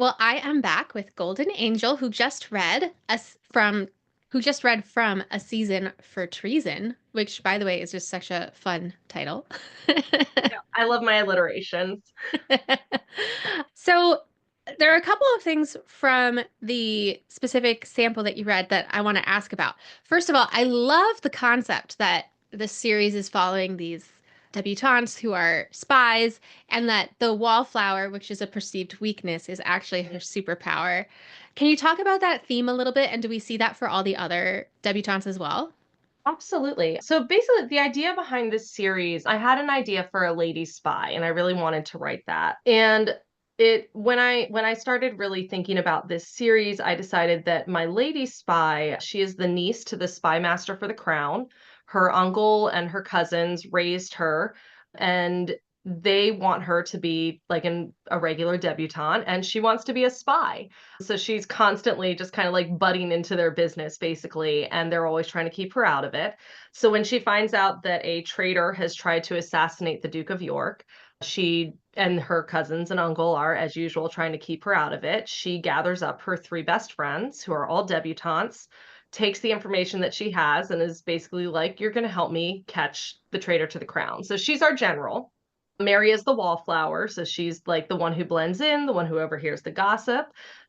Well, I am back with Golden Angel, who just read from a season for Treason, which, by the way, is just such a fun title. Yeah, I love my alliterations. So, there are a couple of things from the specific sample that you read that I want to ask about. First of all, I love the concept that the series is following these debutantes who are spies, and that the wallflower, which is a perceived weakness, is actually her superpower. Can you talk about that theme a little bit? And do we see that for all the other debutantes as well? Absolutely. So basically, the idea behind this series, I had an idea for a lady spy, and I really wanted to write that. And it when I started really thinking about this series, I decided that my lady spy, she is the niece to the spy master for the crown. Her uncle and her cousins raised her, and they want her to be like a regular debutante, and she wants to be a spy. So she's constantly just kind of like butting into their business, basically, and they're always trying to keep her out of it. So when she finds out that a traitor has tried to assassinate the Duke of York, she and her cousins and uncle are, as usual, trying to keep her out of it. She gathers up her three best friends, who are all debutantes, takes the information that she has, and is basically like, "You're going to help me catch the traitor to the crown." So she's our general. Mary is the wallflower, so she's like the one who blends in, the one who overhears the gossip.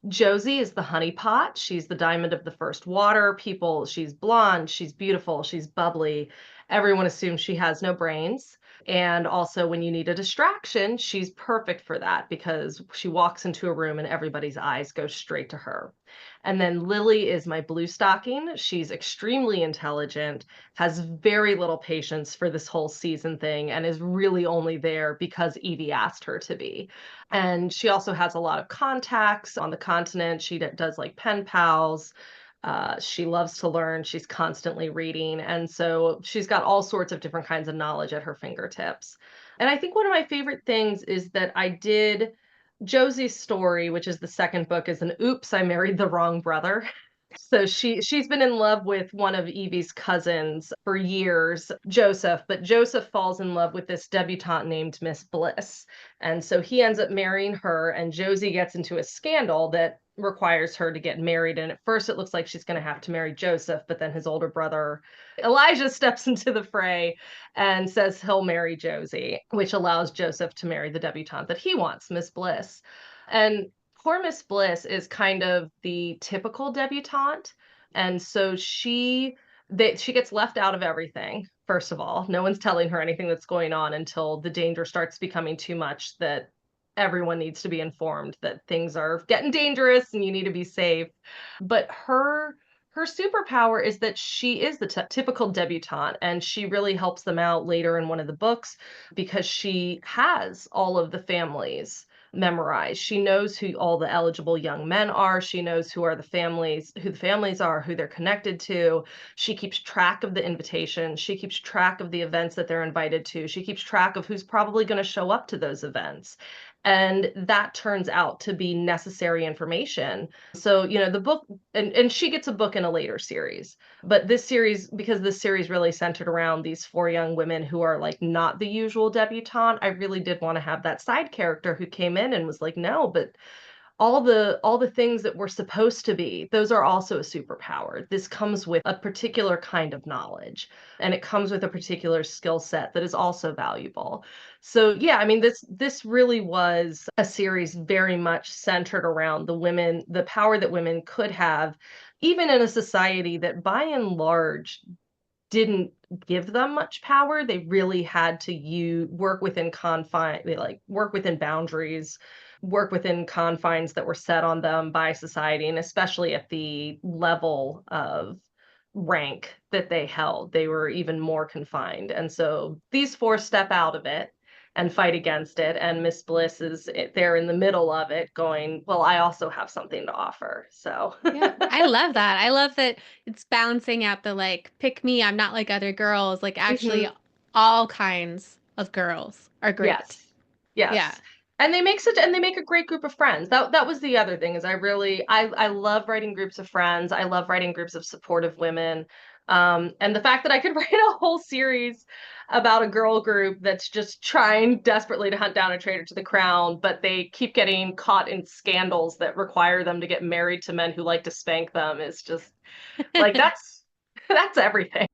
Josie is the honeypot. She's the diamond of the first water. She's blonde, she's beautiful, she's bubbly. Everyone assumes she has no brains. And also, when you need a distraction, she's perfect for that because she walks into a room and everybody's eyes go straight to her. And then Lily is my blue stocking. She's extremely intelligent, has very little patience for this whole season thing, and is really only there because Evie asked her to be. And she also has a lot of contacts on the continent. She does like pen pals. She loves to learn. She's constantly reading. And so she's got all sorts of different kinds of knowledge at her fingertips. And I think one of my favorite things is that I did Josie's story, which is the second book, is an oops, I married the wrong brother. So she's been in love with one of Evie's cousins for years, Joseph, but Joseph falls in love with this debutante named Miss Bliss. And so he ends up marrying her, and Josie gets into a scandal that requires her to get married. And at first it looks like she's going to have to marry Joseph, but then his older brother Elijah steps into the fray and says he'll marry Josie, which allows Joseph to marry the debutante that he wants, Miss Bliss. And poor Miss Bliss is kind of the typical debutante, and so she gets left out of everything. First of all, no one's telling her anything that's going on until the danger starts becoming too much that everyone needs to be informed that things are getting dangerous and you need to be safe. But her superpower is that she is the typical debutante, and she really helps them out later in one of the books because she has all of the families memorized. She knows who all the eligible young men are. She knows who the families are, who they're connected to. She keeps track of the invitations. She keeps track of the events that they're invited to. She keeps track of who's probably going to show up to those events. And that turns out to be necessary information. So, the book, and she gets a book in a later series. But this series, because this series really centered around these four young women who are like not the usual debutante, I really did want to have that side character who came in and was like, no, but all the things that we're supposed to be, those are also a superpower. This comes with a particular kind of knowledge, and it comes with a particular skill set that is also valuable. So yeah, I mean, this really was a series very much centered around the women, the power that women could have, even in a society that by and large didn't give them much power. They really had to work within confine, they like work within boundaries, work within confines that were set on them by society, and especially at the level of rank that they held, they were even more confined. And so these four step out of it and fight against it, and Miss Bliss is there in the middle of it going, well, I also have something to offer. So Yeah, I love that. I love that it's balancing out the like, pick me, I'm not like other girls. Like, actually, Mhm. all kinds of girls are great. Yes. Yeah. Yes. And they make a great group of friends. That was the other thing is I love writing groups of friends. I love writing groups of supportive women. And the fact that I could write a whole series about a girl group that's just trying desperately to hunt down a traitor to the crown, but they keep getting caught in scandals that require them to get married to men who like to spank them is just like that's everything.